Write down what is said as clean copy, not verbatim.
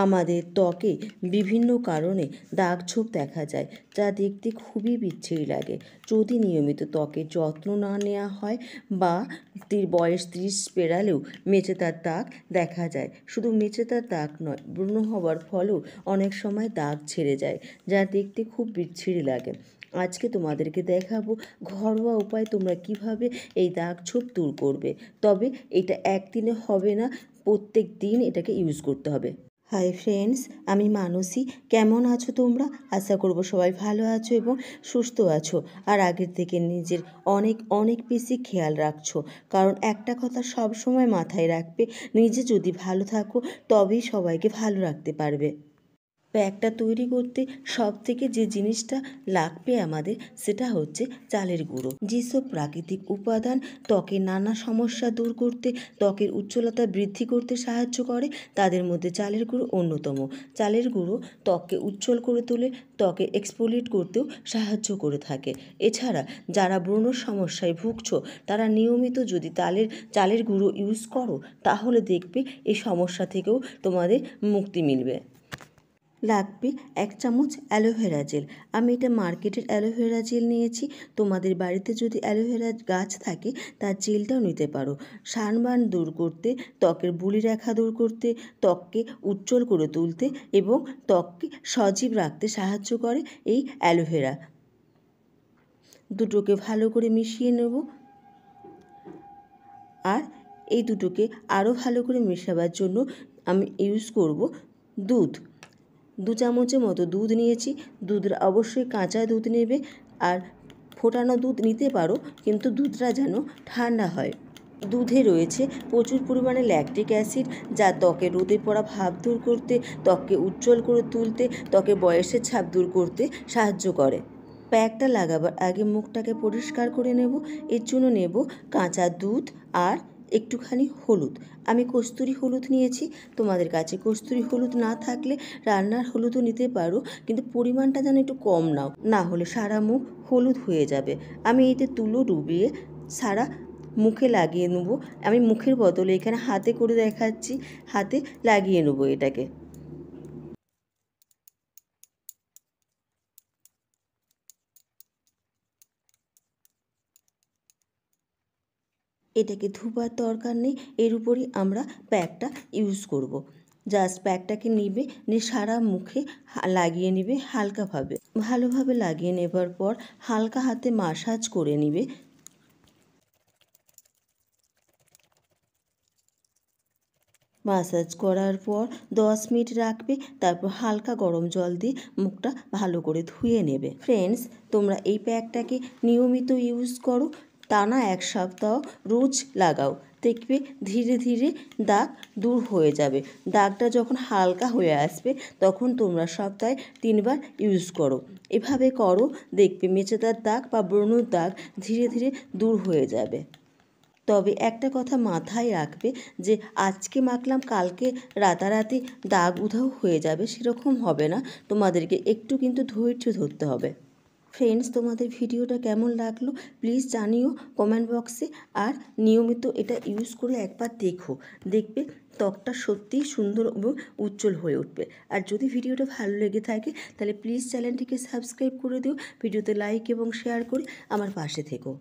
আমাদের ত্বকে বিভিন্ন কারণে দাগ ছোপ দেখা যায়, যা দেখতে খুবই বিচ্ছিরি লাগে। যদি নিয়মিত ত্বকের যত্ন না নেওয়া হয় বা বয়স 30 পেরালেও মেচেদার দাগ দেখা যায়। শুধু মেচেদার দাগ নয়, ব্রণ হওয়ার ফলেও অনেক সময় দাগ ছেড়ে যায়, যা দেখতে খুব বিচ্ছিরি লাগে। আজকে তোমাদেরকে দেখাবো ঘরোয়া উপায় তোমরা কিভাবে এই দাগ ছোপ দূর করবে। তবে এটা একদিনে হবে না, প্রত্যেক দিন এটাকে ইউজ করতে হবে। হাই ফ্রেন্ডস, আমি মানসী। কেমন আছো তোমরা? আশা করব সবাই ভালো আছো এবং সুস্থ আছো, আর আগের থেকে নিজের অনেক অনেক বেশি খেয়াল রাখছো। কারণ একটা কথা সব সময় মাথায় রাখবে, নিজে যদি ভালো থাকো তবেই সবাইকে ভালো রাখতে পারবে। প্যাকটা তৈরি করতে সবথেকে যে জিনিসটা লাগবে আমাদের, সেটা হচ্ছে চালের গুঁড়ো। যেসব প্রাকৃতিক উপাদান ত্বকের নানা সমস্যা দূর করতে, ত্বকের উজ্জ্বলতা বৃদ্ধি করতে সাহায্য করে, তাদের মধ্যে চালের গুঁড়ো অন্যতম। চালের গুঁড়ো ত্বককে উজ্জ্বল করে তোলে, ত্বকে এক্সফোলিয়েট করতেও সাহায্য করে থাকে। এছাড়া যারা ব্রণর সমস্যায় ভুগছো, তারা নিয়মিত যদি চালের গুঁড়ো ইউজ করো, তাহলে দেখবে এই সমস্যা থেকেও তোমাদের মুক্তি মিলবে। লাগবে 1 চামচ অ্যালোভেরা জেল। আমি এটা মার্কেটের অ্যালোভেরা জেল নিয়েছি। তোমাদের বাড়িতে যদি অ্যালোভেরা গাছ থাকে তার জেলটাও নিতে পারো। সানবার্ন দূর করতে, ত্বকের বুলি রেখা দূর করতে, ত্বককে উজ্জ্বল করে তুলতে এবং ত্বককে সজীব রাখতে সাহায্য করে এই অ্যালোভেরা। দুটোকে ভালো করে মিশিয়ে নেব, আর এই দুটোকে আরও ভালো করে মেশাবার জন্য আমি ইউজ করব দুধ। 2 চামচের মতো দুধ নিয়েছি। দুধটা অবশ্যই কাঁচা দুধ নেবে, আর ফোটানো দুধ নিতে পারো, কিন্তু দুধটা যেন ঠান্ডা হয়। দুধে রয়েছে প্রচুর পরিমাণে ল্যাকটিক অ্যাসিড, যা ত্বকে রোদে পড়া ভাব দূর করতে, ত্বককে উজ্জ্বল করে তুলতে, ত্বকে বয়সের ছাপ দূর করতে সাহায্য করে। প্যাকটা লাগাবার আগে মুখটাকে পরিষ্কার করে নেব। এর জন্য নেব কাঁচা দুধ আর একটুখানি হলুদ। আমি কস্তুরি হলুদ নিয়েছি। তোমাদের কাছে কস্তুরি হলুদ না থাকলে রান্নার হলুদও নিতে পারো, কিন্তু পরিমাণটা যেন একটু কম নাও, না হলে সারা মুখ হলুদ হয়ে যাবে। আমি এতে তুলো ডুবিয়ে সারা মুখে লাগিয়ে নেব। আমি মুখের বদলে এখানে হাতে করে দেখাচ্ছি, হাতে লাগিয়ে নেব এটাকে। এটাকে ধোবার দরকার নেই, এর উপরই আমরা প্যাকটা ইউজ করব। জাস্ট প্যাকটাকে নিয়ে সারা মুখে লাগিয়ে নেবে হালকাভাবে। ভালোভাবে লাগিয়ে নেবার পর হালকা হাতে মাসাজ করে নেবে। মাসাজ করার পর 10 মিনিট রাখবে, তারপর হালকা গরম জল দিয়ে মুখটা ভালো করে ধুয়ে নেবে। ফ্রেন্ডস, তোমরা এই প্যাকটাকে নিয়মিত ইউজ করো, টানা 1 সপ্তাহ রোজ লাগাও। দেখবে ধীরে ধীরে দাগ দূর হয়ে যাবে। দাগটা যখন হালকা হয়ে আসবে, তখন তোমরা সপ্তাহে 3 বার ইউজ করো। এভাবে করো, দেখবে মেচেদার দাগ বা ব্রণর দাগ ধীরে ধীরে দূর হয়ে যাবে। তবে একটা কথা মাথায় রাখবে যে আজকে মাখলাম কালকে রাতারাতি দাগ উধাও হয়ে যাবে, সেরকম হবে না। তোমাদেরকে একটু কিন্তু ধৈর্য ধরতে হবে। ফ্রেন্ডস, তোমাদের ভিডিওটা কেমন লাগলো প্লিজ জানিও কমেন্ট বক্সে। আর নিয়মিত এটা ইউজ করে একবার দেখো, দেখবে ত্বকটা সত্যিই সুন্দর এবং উজ্জ্বল হয়ে উঠবে। আর যদি ভিডিওটা ভালো লেগে থাকে তাহলে প্লিজ চ্যানেলটিকে সাবস্ক্রাইব করে দিও, ভিডিওতে লাইক এবং শেয়ার করে আমার পাশে থেকো।